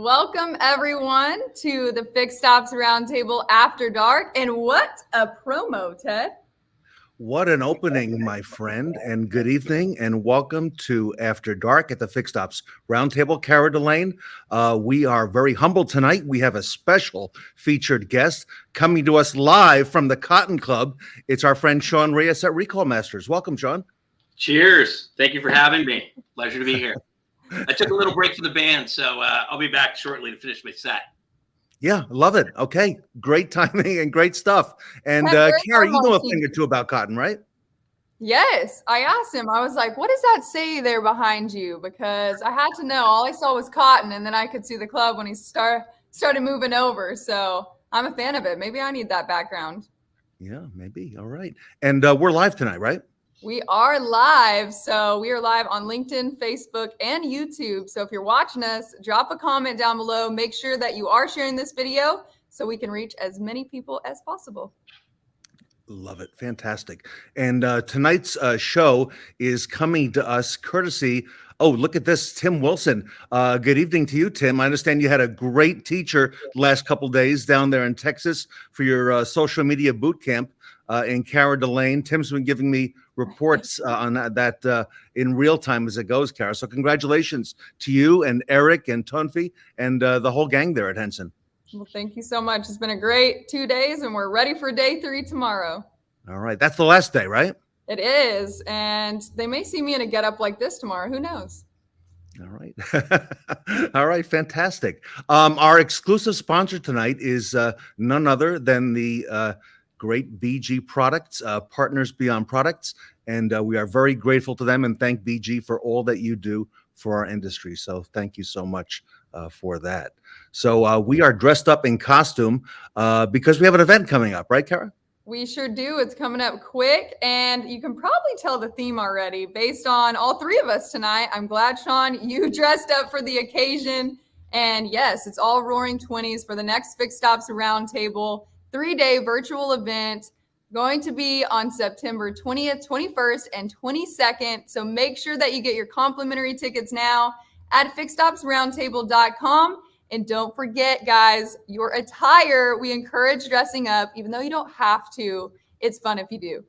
Welcome everyone to the Fixed Ops Roundtable After Dark. And what a promo, Ted. What an opening, my friend, and good evening, and welcome to After Dark at the Fixed Ops Roundtable. Cara Delane, we are very humbled tonight. We have a special featured guest coming to us live from the Cotton Club. It's our friend Sean Reyes at Recall Masters. Welcome, Sean. Cheers. Thank you for having me. Pleasure to be here. I took a little break from the band, so I'll be back shortly to finish my set. Yeah, love it. Okay, great timing and great stuff. And Cara, you know a thing or two about cotton, right? Yes, I asked him. I was like, what does that say there behind you? Because I had to know. All I saw was cotton, and then I could see the club when he started moving over. So I'm a fan of it. Maybe I need that background. Yeah, maybe. All right. And we're live tonight, right? We are live. So we are live on LinkedIn, Facebook, and YouTube. So if you're watching us, drop a comment down below. Make sure that you are sharing this video so we can reach as many people as possible. Love it. Fantastic. And tonight's show is coming to us courtesy. Oh, look at this, Tim Wilson. Good evening to you, Tim. I understand you had a great teacher the last couple of days down there in Texas for your social media boot camp in Cara Delane. Tim's been giving me reports on that in real time as it goes, Cara. So congratulations to you and Eric and Tonfi and the whole gang there at Henson. Well, thank you so much. It's been a great 2 days, and we're ready for day 3 tomorrow. All right. That's the last day, right? It is. And they may see me in a getup like this tomorrow. Who knows? All right. All right. Fantastic. Our exclusive sponsor tonight is none other than the great BG Products, Partners Beyond Products. And we are very grateful to them and thank BG for all that you do for our industry. So thank you so much for that. So we are dressed up in costume because we have an event coming up, right, Cara? We sure do. It's coming up quick, and you can probably tell the theme already based on all 3 of us tonight. I'm glad, Sean, you dressed up for the occasion. And yes, it's all Roaring 20s for the next Fixed Ops Roundtable 3-day virtual event, going to be on September 20th, 21st, and 22nd. So make sure that you get your complimentary tickets now at fixedopsroundtable.com. And don't forget, guys, your attire. We encourage dressing up, even though you don't have to. It's fun if you do.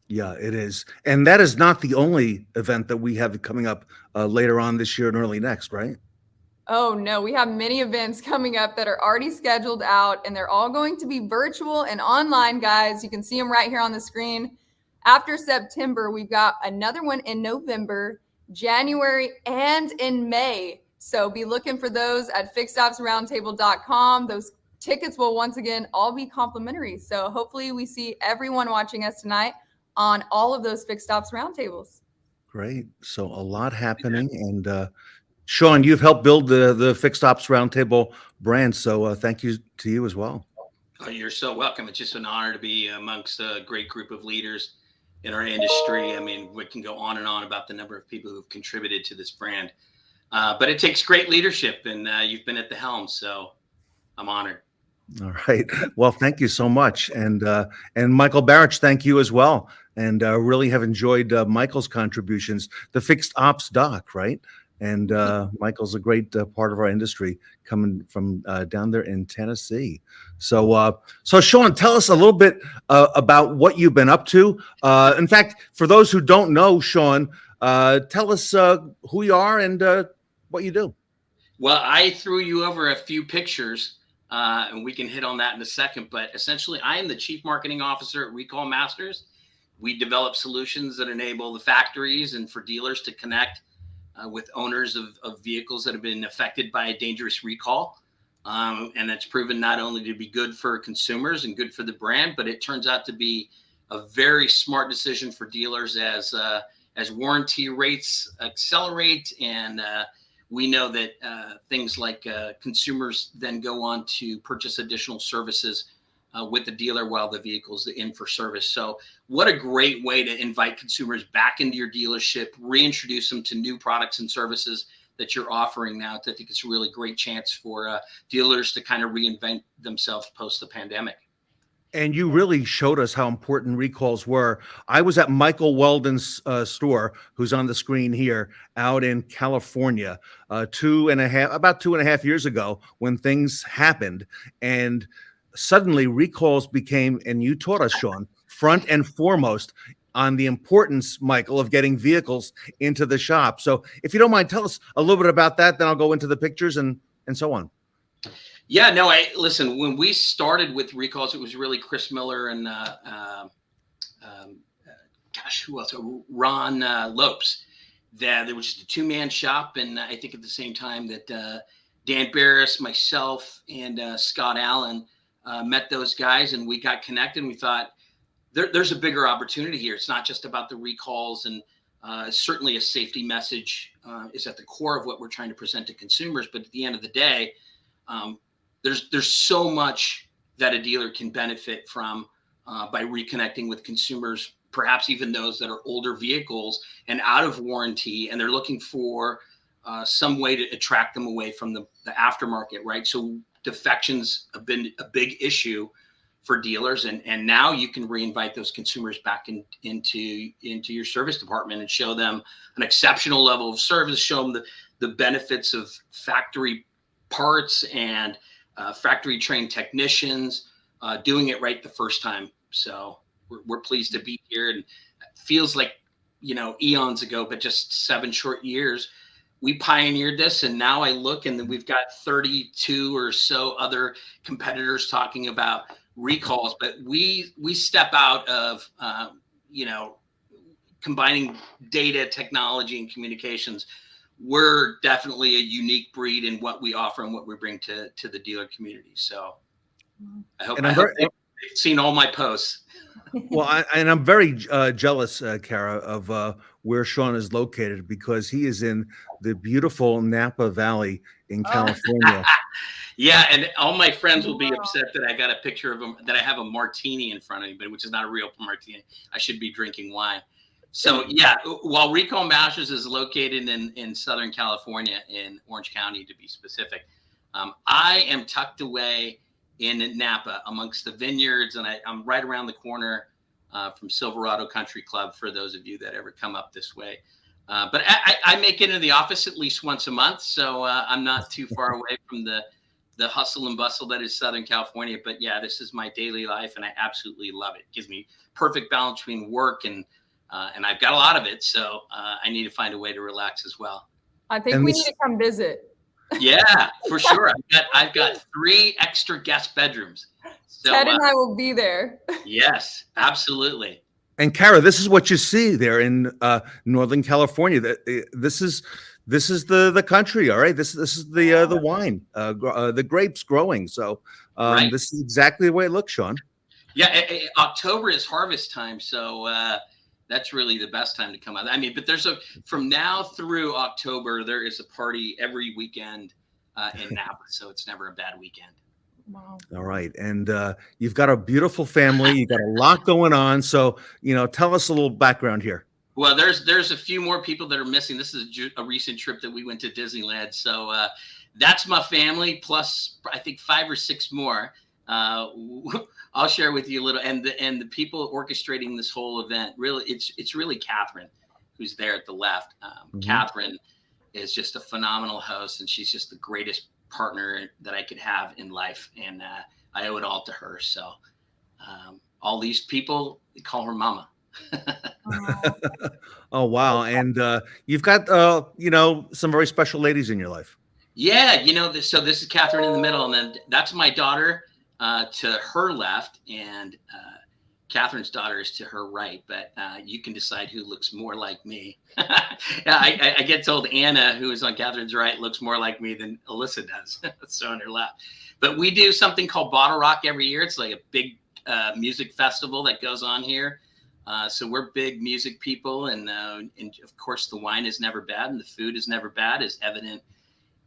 Yeah, it is. And that is not the only event that we have coming up later on this year and early next, right? Oh, no. We have many events coming up that are already scheduled out, and they're all going to be virtual and online, guys. You can see them right here on the screen. After September, we've got another one in November, January, and in May. So be looking for those at fixedopsroundtable.com. Those tickets will once again all be complimentary. So hopefully we see everyone watching us tonight on all of those Fixed Ops Roundtables. Great. So a lot happening. And Sean, you've helped build the Fixed Ops Roundtable brand. So thank you to you as well. Oh, you're so welcome. It's just an honor to be amongst a great group of leaders in our industry. I mean, we can go on and on about the number of people who've contributed to this brand. But it takes great leadership, and you've been at the helm, so I'm honored. All right. Well, thank you so much. And Michael Barrich, thank you as well. And really have enjoyed Michael's contributions, the Fixed Ops doc, right? And Michael's a great part of our industry coming from down there in Tennessee. So Sean, tell us a little bit about what you've been up to. In fact, for those who don't know, Sean, tell us who you are and what you do. Well, I threw you over a few pictures, and we can hit on that in a second. But essentially, I am the Chief Marketing Officer at Recall Masters. We develop solutions that enable the factories and for dealers to connect with owners of vehicles that have been affected by a dangerous recall. And that's proven not only to be good for consumers and good for the brand, but it turns out to be a very smart decision for dealers as warranty rates accelerate, and we know that things like consumers then go on to purchase additional services with the dealer while the vehicle's in for service. So what a great way to invite consumers back into your dealership, reintroduce them to new products and services that you're offering now. I think it's a really great chance for dealers to kind of reinvent themselves post the pandemic. And you really showed us how important recalls were. I was at Michael Weldon's store, who's on the screen here, out in California, about 2.5 years ago, when things happened, and suddenly recalls became, and you taught us, Sean, front and foremost on the importance, Michael, of getting vehicles into the shop. So, if you don't mind, tell us a little bit about that. Then I'll go into the pictures and so on. Yeah, no, listen, when we started with recalls, it was really Chris Miller and who else? Ron Lopes. There was just a two-man shop, and I think at the same time that Dan Barris, myself, and Scott Allen met those guys, and we got connected. And we thought there's a bigger opportunity here. It's not just about the recalls, and certainly a safety message is at the core of what we're trying to present to consumers. But at the end of the day, there's so much that a dealer can benefit from by reconnecting with consumers, perhaps even those that are older vehicles and out of warranty, and they're looking for some way to attract them away from the aftermarket, right? So defections have been a big issue for dealers, and now you can reinvite those consumers back into your service department and show them an exceptional level of service, show them the benefits of factory parts and factory trained technicians doing it right the first time. So we're pleased to be here, and it feels like, eons ago, but just 7 short years, we pioneered this. And now I look, and then we've got 32 or so other competitors talking about recalls, but we step out of, combining data, technology, and communications. We're definitely a unique breed in what we offer and what we bring to the dealer community. So I hope they've seen all my posts. Well, I'm very jealous, Kara, of where Sean is located, because he is in the beautiful Napa Valley in California. Yeah, and all my friends will be upset that I got a picture of him, that I have a martini in front of me, but which is not a real martini. I should be drinking wine. So yeah, while Recall Masters is located in Southern California, in Orange County to be specific, I am tucked away in Napa amongst the vineyards, and I'm right around the corner from Silverado Country Club, for those of you that ever come up this way. But I make it into the office at least once a month, so I'm not too far away from the hustle and bustle that is Southern California. But yeah, this is my daily life, and I absolutely love it. It gives me perfect balance between work and I've got a lot of it, so I need to find a way to relax as well. I think we need to come visit. Yeah, for sure. I've got 3 extra guest bedrooms. So, Ted and I will be there. Yes, absolutely. And Kara, this is what you see there in Northern California. This is the country, all right. This is the wine, the grapes growing. So Right. This is exactly the way it looks, Sean. Yeah, October is harvest time, so that's really the best time to come out. I mean, but from now through October, there is a party every weekend in Napa, so it's never a bad weekend. Wow. All right, and you've got a beautiful family. You've got a lot going on. So tell us a little background here. Well, there's a few more people that are missing. This is a recent trip that we went to Disneyland, so that's my family plus I think 5 or 6 more. I'll share with you a little, and the people orchestrating this whole event, really, it's really Catherine, who's there at the left. Catherine is just a phenomenal host, and she's just the greatest partner that I could have in life, and I owe it all to her. So all these people, they call her Mama. Oh wow! And you've got some very special ladies in your life. Yeah, so this is Catherine in the middle, and then that's my daughter to her left, and Catherine's daughter is to her right, but you can decide who looks more like me. I get told Anna, who is on Catherine's right, looks more like me than Alyssa does. So on her left. But we do something called Bottle Rock every year. It's like a big music festival that goes on here. So we're big music people, and of course the wine is never bad, and the food is never bad, as evident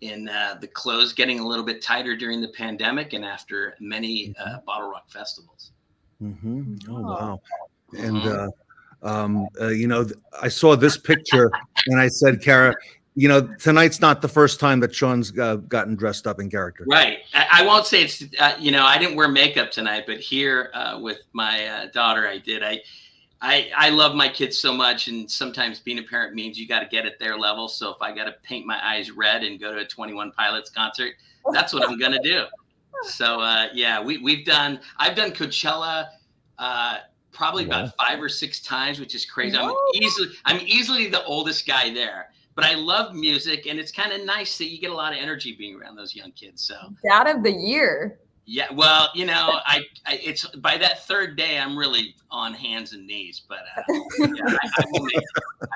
in the clothes getting a little bit tighter during the pandemic and after many Bottle Rock festivals. Mm-hmm. Oh wow! And I saw this picture, and I said, Kara, You know, tonight's not the first time that Sean's gotten dressed up in character. Right. I won't say it's, you know, I didn't wear makeup tonight, but here with my daughter, I did. I love my kids so much, and sometimes being a parent means you got to get at their level. So if I got to paint my eyes red and go to a 21 Pilots concert, that's what I'm going to do. So yeah, I've done Coachella probably about 5 or 6 times, which is crazy. I'm easily the oldest guy there. But I love music, and it's kind of nice that you get a lot of energy being around those young kids. So Dad of the year. Yeah, well, you know, it's by that third day I'm really on hands and knees. But yeah,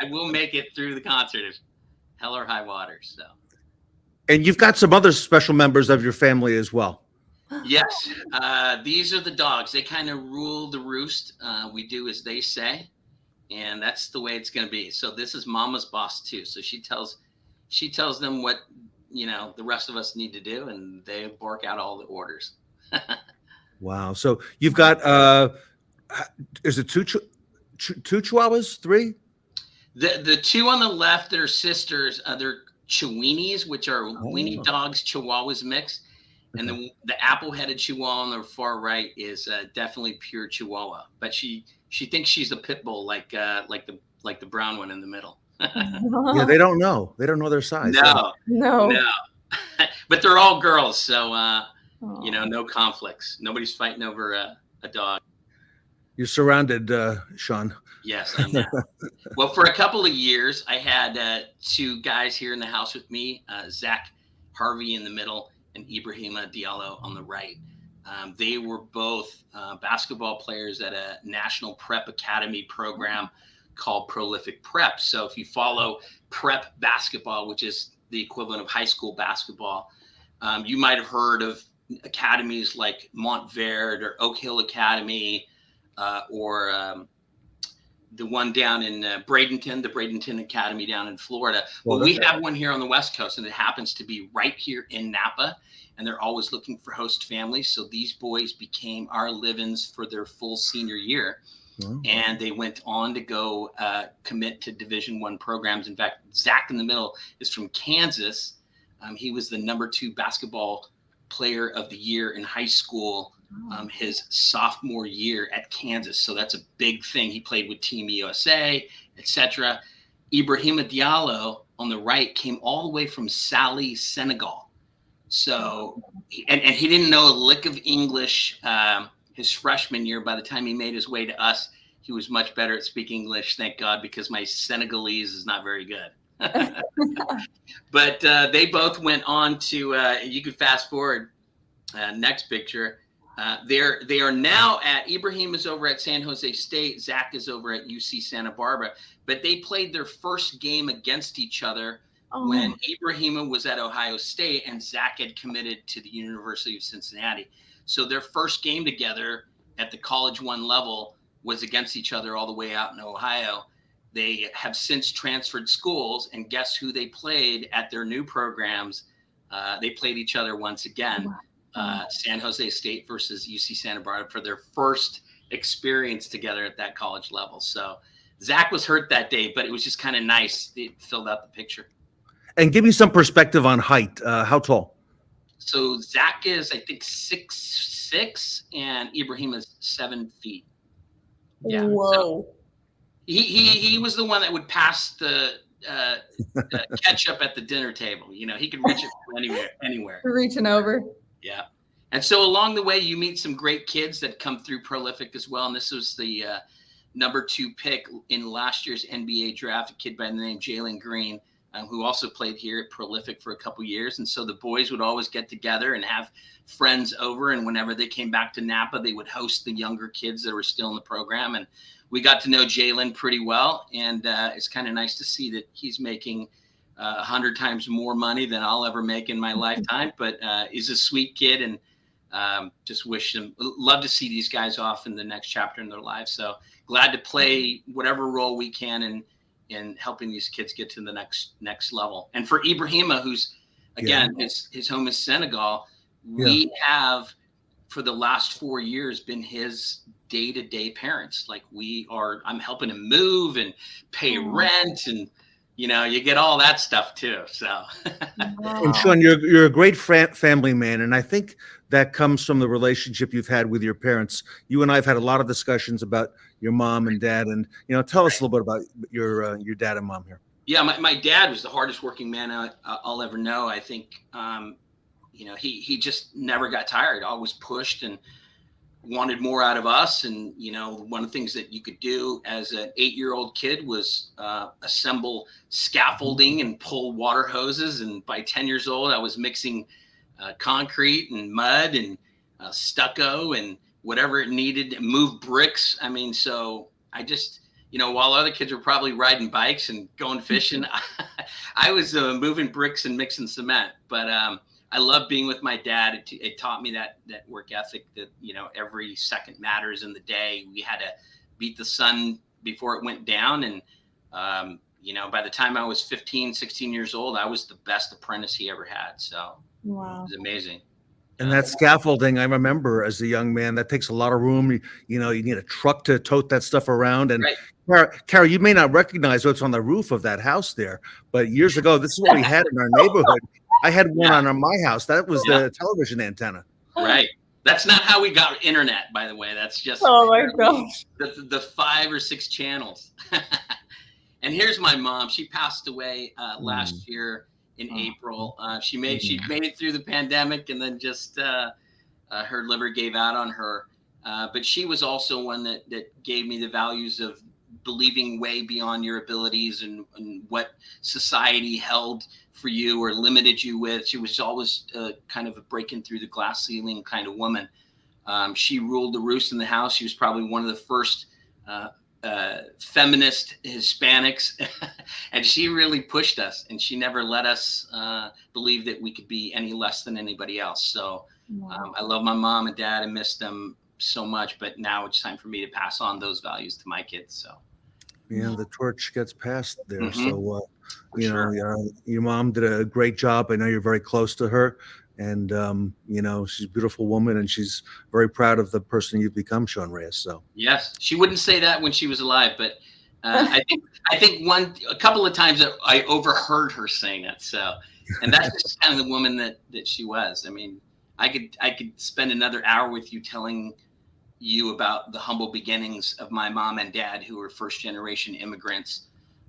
I will make it through the concert if hell or high water. So. And you've got some other special members of your family as well. Yes, these are the dogs. They kind of rule the roost. We do as they say. And that's the way it's going to be. So this is Mama's boss too. So she tells them what, you know, the rest of us need to do, and they bark out all the orders. Wow. So you've got is it two Chihuahuas, 3? The 2 on the left that are sisters, they're Chihuahuas, which are weenie dogs, Chihuahuas mixed. And the apple-headed Chihuahua on the far right is definitely pure Chihuahua, but she thinks she's a pit bull, like the brown one in the middle. Yeah, they don't know. They don't know their size. No. But they're all girls, so you know, no conflicts. Nobody's fighting over a dog. You're surrounded, Sean. Yes, I know. Well, for a couple of years, I had 2 guys here in the house with me, Zach Harvey in the middle and Ibrahima Diallo on the right. They were both basketball players at a national prep academy program called Prolific Prep. So if you follow prep basketball, which is the equivalent of high school basketball, you might have heard of academies like Montverde or Oak Hill Academy, or the one down in Bradenton, the Bradenton Academy down in Florida. Well, we have one here on the West Coast, and it happens to be right here in Napa. And they're always looking for host families. So these boys became our live-ins for their full senior year. Wow. And they went on to go commit to Division I programs. In fact, Zach in the middle is from Kansas. He was the number 2 basketball player of the year in high school his sophomore year at Kansas. So that's a big thing. He played with Team USA, etc. Ibrahima Diallo on the right came all the way from Saly, Senegal. So, and he didn't know a lick of English his freshman year. By the time he made his way to us, he was much better at speaking English, thank God, because my Senegalese is not very good. But they both went on to, you could fast forward, next picture. They are now Ibrahim is over at San Jose State. Zach is over at UC Santa Barbara. But they played their first game against each other when Ibrahima was at Ohio State and Zach had committed to the University of Cincinnati. So their first game together at the College 1 level was against each other all the way out in Ohio. They have since transferred schools, and guess who they played at their new programs? They played each other once again. San Jose State versus UC Santa Barbara for their first experience together at that college level. So Zach was hurt that day, but it was just kind of nice. It filled out the picture. And give me some perspective on height. How tall? So Zach is, I think, 6'6", and Ibrahim is 7 feet. Yeah. Whoa. So he was the one that would pass the ketchup at the dinner table. You know, he could reach it from anywhere. Reaching over. Yeah. And so along the way, you meet some great kids that come through Prolific as well. And this was the number 2 pick in last year's NBA draft, a kid by the name Jalen Green, who also played here at Prolific for a couple years. And so the boys would always get together and have friends over. And whenever they came back to Napa, they would host the younger kids that were still in the program. And we got to know Jalen pretty well. And it's kind of nice to see that he's making 100 times more money than I'll ever make in my lifetime. But he's a sweet kid, and just love to see these guys off in the next chapter in their lives. So glad to play whatever role we can in helping these kids get to the next level. And for Ibrahima, who's again, his home is Senegal, we have for the last 4 years been his day-to-day parents. Like I'm helping him move and pay rent and you get all that stuff too. So, And Sean, you're a great family man, and I think that comes from the relationship you've had with your parents. You and I have had a lot of discussions about your mom and dad, and tell us a little bit about your dad and mom here. yeah, my dad was the hardest working man I'll ever know. I think, he just never got tired, always pushed and wanted more out of us. And, one of the things that you could do as an 8-year-old kid was assemble scaffolding and pull water hoses. And by 10 years old, I was mixing concrete and mud and stucco and whatever it needed to move bricks. I mean, so I just, while other kids were probably riding bikes and going fishing, I was moving bricks and mixing cement. But I love being with my dad. It taught me that work ethic, that, every second matters in the day. We had to beat the sun before it went down. And, by the time I was 15, 16 years old, I was the best apprentice he ever had. So Wow. it was amazing. And that scaffolding, I remember as a young man, that takes a lot of room. You need a truck to tote that stuff around. And Right. Kara, you may not recognize what's on the roof of that house there, but years ago, this is what we had in our neighborhood. I had one on my house. That was the television antenna. Right. That's not how we got internet, by the way. That's just Oh my gosh. the 5 or 6 channels. And here's my mom. She passed away last year in April. She made it through the pandemic, and then just her liver gave out on her. But she was also one that gave me the values of believing way beyond your abilities and what society held for you or limited you with. She was always kind of a breaking through the glass ceiling kind of woman. She ruled the roost in the house. She was probably one of the first feminist Hispanics, and she really pushed us, and she never let us believe that we could be any less than anybody else. So I love my mom and dad and miss them so much, but now it's time for me to pass on those values to my kids. So the torch gets passed there. Mm-hmm. So your mom did a great job. I know you're very close to her, and she's a beautiful woman, and she's very proud of the person you've become, Sean Reyes. So yes, she wouldn't say that when she was alive, but I think a couple of times I overheard her saying it. So, and that's just kind of the woman that she was. I mean, I could spend another hour with you telling you about the humble beginnings of my mom and dad, who were first generation immigrants.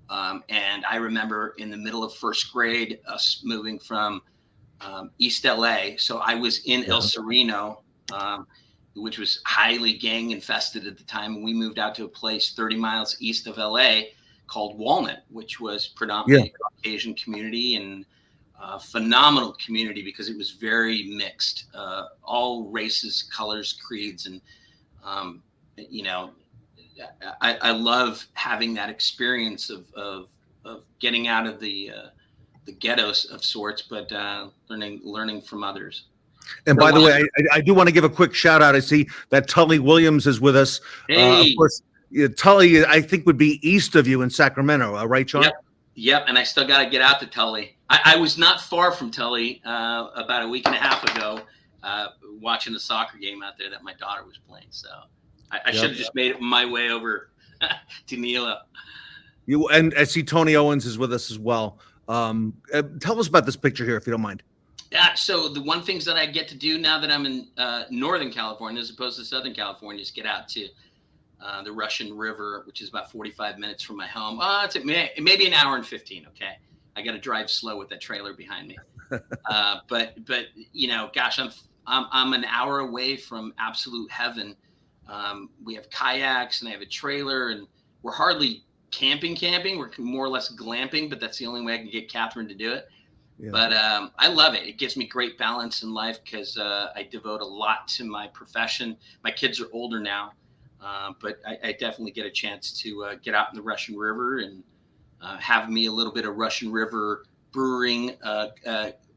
And I remember in the middle of first grade, us moving from East LA. So I was in El Sereno, which was highly gang infested at the time. And we moved out to a place 30 miles east of LA called Walnut, which was predominantly a Caucasian community, and phenomenal community because it was very mixed, all races, colors, creeds. And, I love having that experience of getting out of the ghettos of sorts, but learning from others. And by the way, I do want to give a quick shout out. I see that Tully Williams is with us. Hey. Of course, Tully, I think, would be east of you in Sacramento, right, Sean? Yep. And I still got to get out to Tully. I was not far from Tully about a week and a half ago, watching the soccer game out there that my daughter was playing. So I should have just made it my way over to Neela. And I see Tony Owens is with us as well. Tell us about this picture here, if you don't mind. Yeah. So the one things that I get to do now that I'm in Northern California, as opposed to Southern California, is get out to the Russian River, which is about 45 minutes from my home. It's maybe an hour and 15. Okay. I got to drive slow with that trailer behind me. But gosh, I'm an hour away from absolute heaven. We have kayaks and I have a trailer, and we're hardly camping. We're more or less glamping, but that's the only way I can get Catherine to do it. Yeah. But I love it. It gives me great balance in life because I devote a lot to my profession. My kids are older now, but I definitely get a chance to get out in the Russian River and have me a little bit of Russian River brewing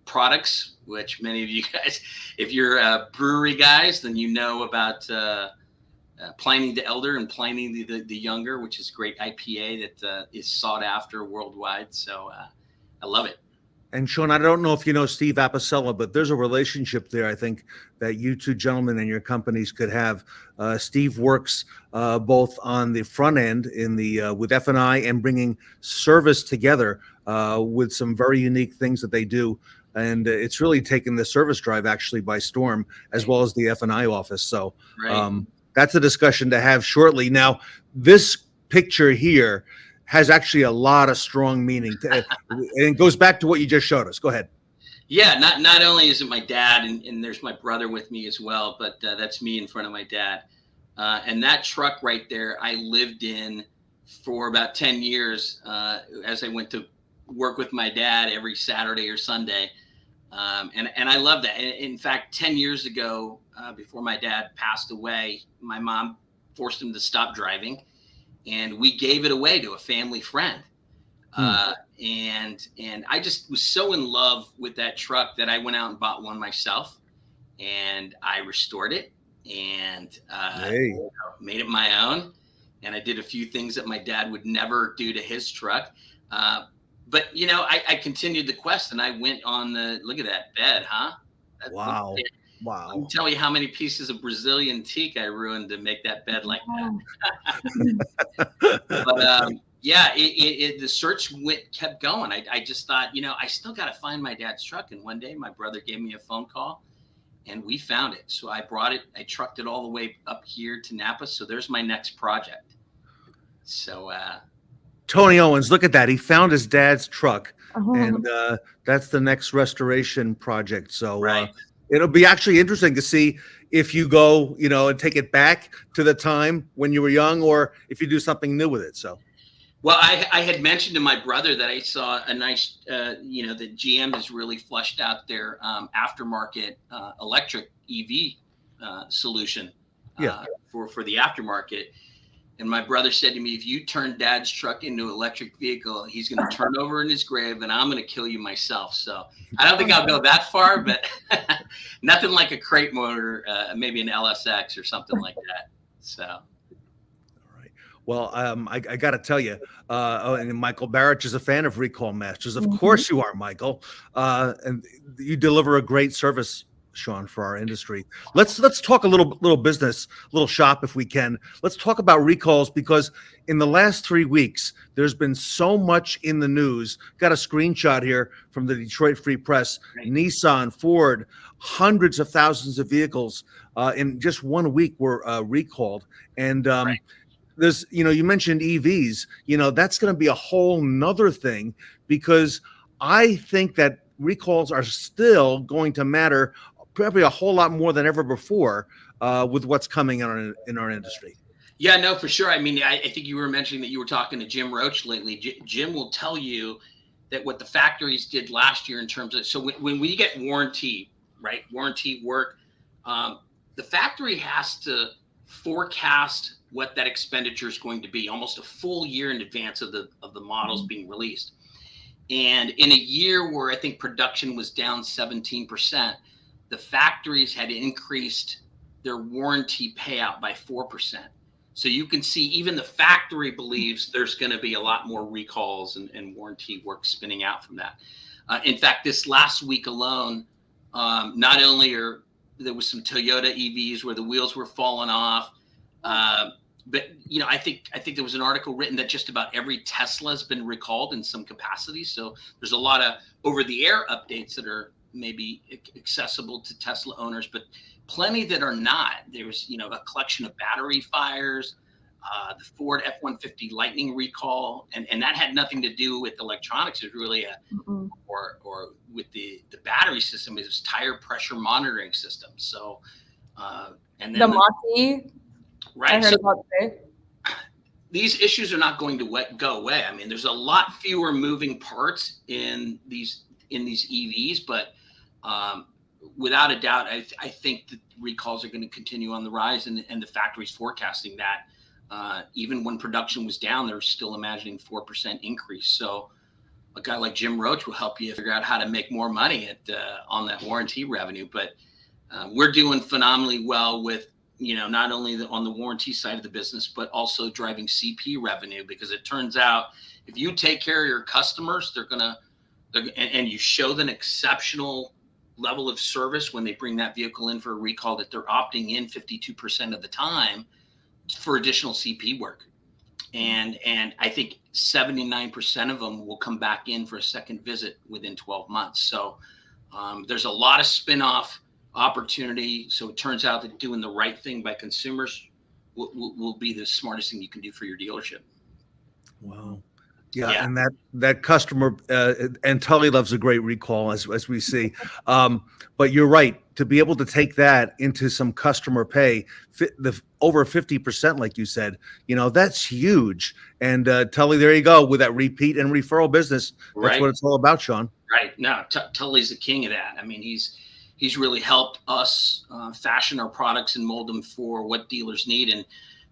products, which many of you guys, if you're brewery guys, then you know about Pliny the Elder and Pliny the Younger, which is a great IPA that is sought after worldwide. So I love it. And Sean, I don't know if you know Steve Apicella, but there's a relationship there. I think that you two gentlemen and your companies could have. Steve works both on the front end in the with F&I and bringing service together with some very unique things that they do, and it's really taken the service drive actually by storm, as well as the F&I office. So Right. that's a discussion to have shortly. Now, this picture here has actually a lot of strong meaning and it goes back to what you just showed us. Go ahead. Yeah, not only is it my dad, and there's my brother with me as well, but that's me in front of my dad. And that truck right there, I lived in for about 10 years as I went to work with my dad every Saturday or Sunday. And I love that. In fact, 10 years ago, before my dad passed away, my mom forced him to stop driving, and we gave it away to a family friend. And I just was so in love with that truck that I went out and bought one myself, and I restored it and Hey. made it my own. And I did a few things that my dad would never do to his truck. But I continued the quest, and I went on the look at that bed, huh? Wow. I Wow. can tell you how many pieces of Brazilian teak I ruined to make that bed like that. But yeah, the search kept going. I just thought, I still got to find my dad's truck. And one day my brother gave me a phone call and we found it. So I brought it, I trucked it all the way up here to Napa. So there's my next project. So Tony Owens, look at that. He found his dad's truck, Oh. and that's the next restoration project. So right. it'll be actually interesting to see if you go, and take it back to the time when you were young, or if you do something new with it. So, well, I had mentioned to my brother that I saw a nice, that GM has really flushed out their aftermarket electric EV solution for the aftermarket. And my brother said to me, if you turn dad's truck into an electric vehicle, he's going to turn over in his grave and I'm going to kill you myself. So I don't think I'll go that far, but nothing like a crate motor, maybe an LSX or something like that. So. all right. Well, I got to tell you, and Michael Barrett is a fan of Recall Masters. Of course you are, Michael. And you deliver a great service, Sean, for our industry. Let's talk a little business, little shop if we can. Let's talk about recalls, because in the last 3 weeks, there's been so much in the news. Got a screenshot here from the Detroit Free Press. Right. Nissan, Ford, hundreds of thousands of vehicles in just 1 week were recalled. And Right. there's, you mentioned EVs, that's going to be a whole nother thing, because I think that recalls are still going to matter probably a whole lot more than ever before with what's coming in our industry. Yeah, no, for sure. I mean, I think you were mentioning that you were talking to Jim Roach lately. Jim will tell you that what the factories did last year in terms of, so when we get warranty, right, warranty work, the factory has to forecast what that expenditure is going to be almost a full year in advance of the models being released. And in a year where I think production was down 17%, the factories had increased their warranty payout by 4%. So you can see even the factory believes there's going to be a lot more recalls and warranty work spinning out from that. In fact, this last week alone, not only there was some Toyota EVs where the wheels were falling off, but I think there was an article written that just about every Tesla has been recalled in some capacity. So there's a lot of over-the-air updates that are maybe accessible to Tesla owners, but plenty that are not. There's a collection of battery fires, the Ford F-150 Lightning recall, and that had nothing to do with electronics. It was really or with the battery system. It was tire pressure monitoring system. So and then the Mach-E, right. I heard So about today. these issues are not going to go away. I mean, there's a lot fewer moving parts in these EVs, but without a doubt, I think that recalls are going to continue on the rise, and the factory's forecasting that. Even when production was down, they're still imagining 4% increase. So a guy like Jim Roach will help you figure out how to make more money on that warranty revenue. But we're doing phenomenally well with, not only on the warranty side of the business, but also driving CP revenue, because it turns out if you take care of your customers, they're going to and you show them exceptional level of service when they bring that vehicle in for a recall, that they're opting in 52% of the time for additional CP work. And I think 79% of them will come back in for a second visit within 12 months. So there's a lot of spin-off opportunity. So it turns out that doing the right thing by consumers will be the smartest thing you can do for your dealership. Wow. Yeah, and that customer and Tully loves a great recall, as we see. But you're right, to be able to take that into some customer pay, over 50%, like you said, that's huge. And Tully, there you go with that repeat and referral business. That's what it's all about, Sean. Right. No, Tully's the king of that. I mean, he's really helped us fashion our products and mold them for what dealers need, and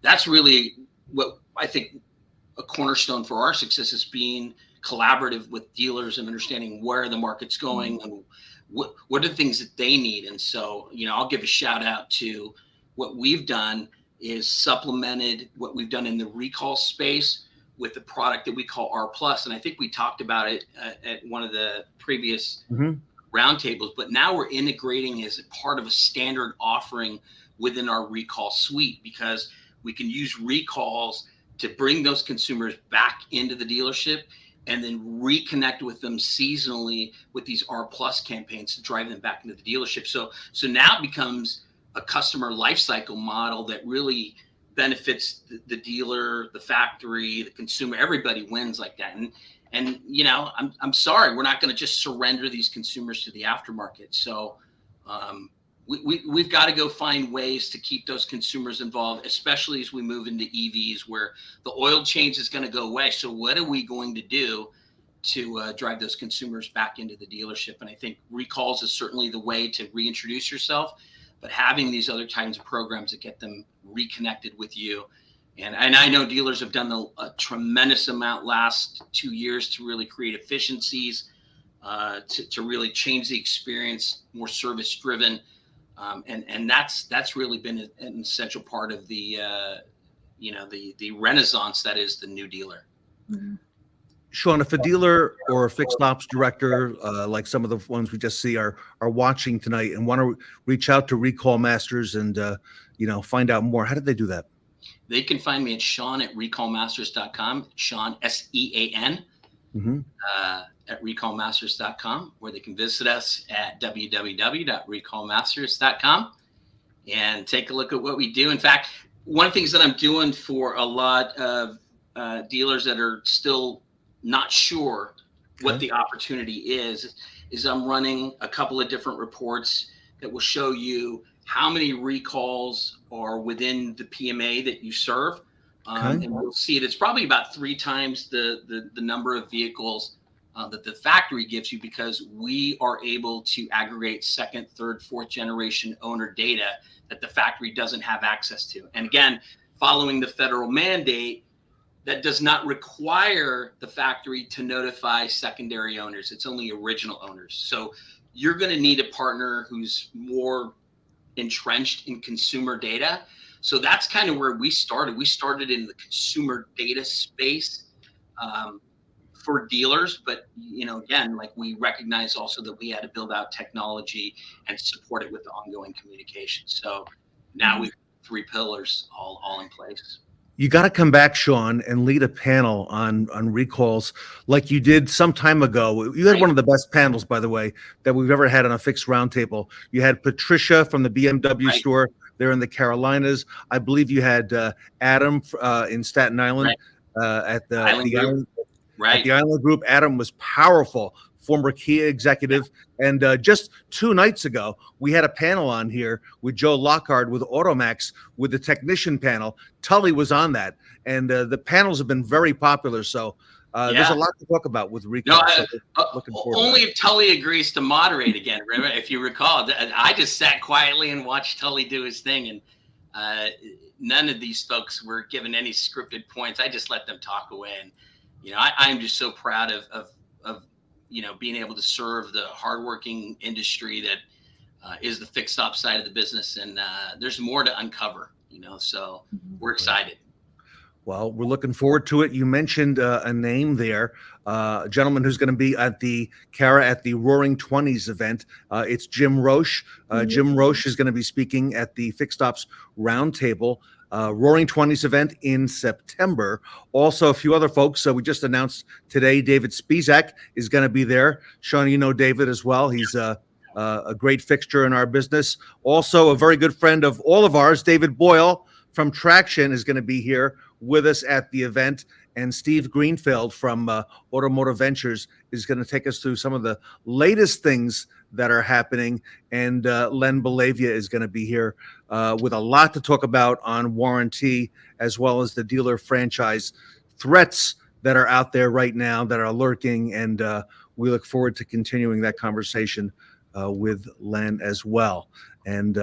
that's really what I think a cornerstone for our success is being collaborative with dealers and understanding where the market's going and what are the things that they need. And so, I'll give a shout out to what we've done is supplemented what we've done in the recall space with the product that we call R+. And I think we talked about it at one of the previous roundtables, but now we're integrating as a part of a standard offering within our recall suite, because we can use recalls to bring those consumers back into the dealership and then reconnect with them seasonally with these R+ campaigns to drive them back into the dealership. So now it becomes a customer lifecycle model that really benefits the dealer, the factory, the consumer. Everybody wins like that. And I'm sorry, we're not going to just surrender these consumers to the aftermarket. So we've got to go find ways to keep those consumers involved, especially as we move into EVs, where the oil change is going to go away. So what are we going to do to drive those consumers back into the dealership? And I think recalls is certainly the way to reintroduce yourself, but having these other kinds of programs that get them reconnected with you. And I know dealers have done a tremendous amount last 2 years to really create efficiencies, to really change the experience, more service driven. And that's really been an essential part of the renaissance that is the new dealer. Sean, if a dealer or a fixed ops director, like some of the ones we just see, are watching tonight and want to reach out to Recall Masters and find out more, how did they do that? They can find me at Sean@recallmasters.com. Sean, SEAN. At recallmasters.com, where they can visit us at www.recallmasters.com and take a look at what we do. In fact, one of the things that I'm doing for a lot of dealers that are still not sure what the opportunity is I'm running a couple of different reports that will show you how many recalls are within the PMA that you serve. And you'll see it's probably about 3 times the number of vehicles that the factory gives you, because we are able to aggregate 2nd, 3rd, 4th generation owner data that the factory doesn't have access to. And again, following the federal mandate, that does not require the factory to notify secondary owners. It's only original owners. So you're going to need a partner who's more entrenched in consumer data. So that's kind of where we started. We started in the consumer data space for dealers, but again, like, we recognize also that we had to build out technology and support it with the ongoing communication. So now we've 3 pillars all in place. You got to come back, Sean, and lead a panel on recalls like you did some time ago. You had one of the best panels, by the way, that we've ever had on a fixed roundtable. You had Patricia from the BMW store there in the Carolinas. I believe you had Adam in Staten Island at the Island Group. At the Island Group. Adam was powerful, former Kia executive. And just 2 nights ago, we had a panel on here with Joe Lockhart with Automax with the technician panel. Tully was on that. And the panels have been very popular. So there's a lot to talk about with recall. Only if Tully agrees to moderate again. If you recall, I just sat quietly and watched Tully do his thing. And none of these folks were given any scripted points. I just let them talk away. And I'm just so proud of being able to serve the hardworking industry that is the fixed op side of the business. And there's more to uncover, so we're excited. Well, we're looking forward to it. You mentioned a name there, a gentleman who's going to be at the Roaring Twenties event. It's Jim Roche. Jim Roche is going to be speaking at the Fixed Ops Roundtable Roaring Twenties event in September. Also, a few other folks. So we just announced today, David Spizak is going to be there. Sean, you know David as well. He's a great fixture in our business. Also, a very good friend of all of ours, David Boyle from Traction, is going to be here with us at the event, and Steve Greenfield from Automotive Ventures is going to take us through some of the latest things that are happening, and Len Belavia is going to be here with a lot to talk about on warranty, as well as the dealer franchise threats that are out there right now that are lurking, and we look forward to continuing that conversation with Len as well. And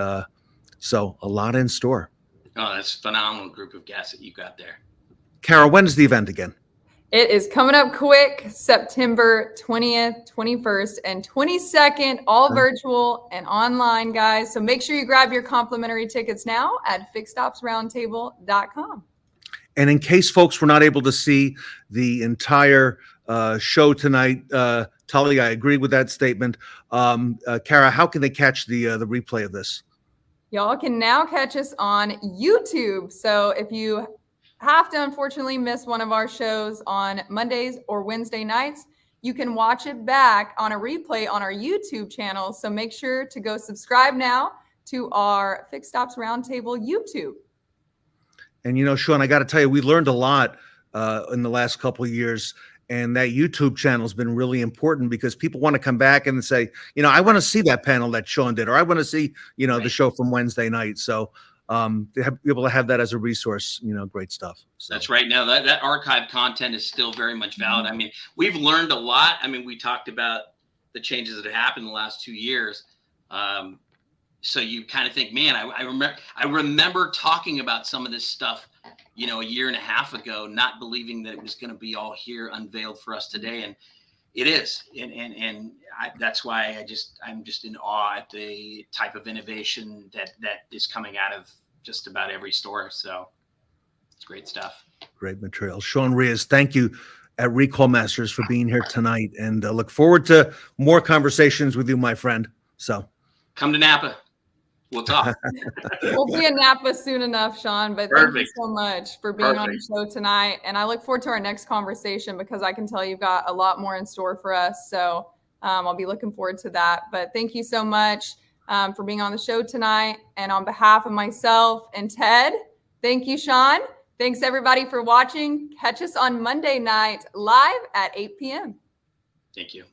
so a lot in store. Oh, that's a phenomenal group of guests that you got there. Kara, when is the event again? It is coming up quick, September 20th, 21st, and 22nd, all virtual and online, guys. So make sure you grab your complimentary tickets now at fixedopsroundtable.com. And in case folks were not able to see the entire show tonight, Tully, I agree with that statement. Kara, how can they catch the replay of this? Y'all can now catch us on YouTube. So if you have to unfortunately miss one of our shows on Mondays or Wednesday nights, you can watch it back on a replay on our YouTube channel. So make sure to go subscribe now to our Fixed Ops Roundtable YouTube. And, you know, Sean, I got to tell you, we learned a lot in the last couple of years. And that YouTube channel has been really important because people want to come back and say, you know, I want to see that panel that Sean did, or I want to see, you know, the show from Wednesday night. So be able to have that as a resource, you know, great stuff. So. That's right. Now that archive content is still very much valid. I mean, we've learned a lot. I mean, we talked about the changes that have happened in the last 2 years. So you kind of think, man, I remember talking about some of this stuff, you know, a year and a half ago, not believing that it was going to be all here unveiled for us today. And it is. And that's why I'm just in awe at the type of innovation that is coming out of just about every store. So it's great stuff. Great material. Sean Reyes, thank you at Recall Masters for being here tonight, and look forward to more conversations with you, my friend. So come to Napa. We'll talk. We'll be in Napa soon enough, Sean, but thank you so much for being on the show tonight. And I look forward to our next conversation because I can tell you've got a lot more in store for us. So I'll be looking forward to that. But thank you so much for being on the show tonight. And on behalf of myself and Ted, thank you, Sean. Thanks, everybody, for watching. Catch us on Monday night live at 8 p.m. Thank you.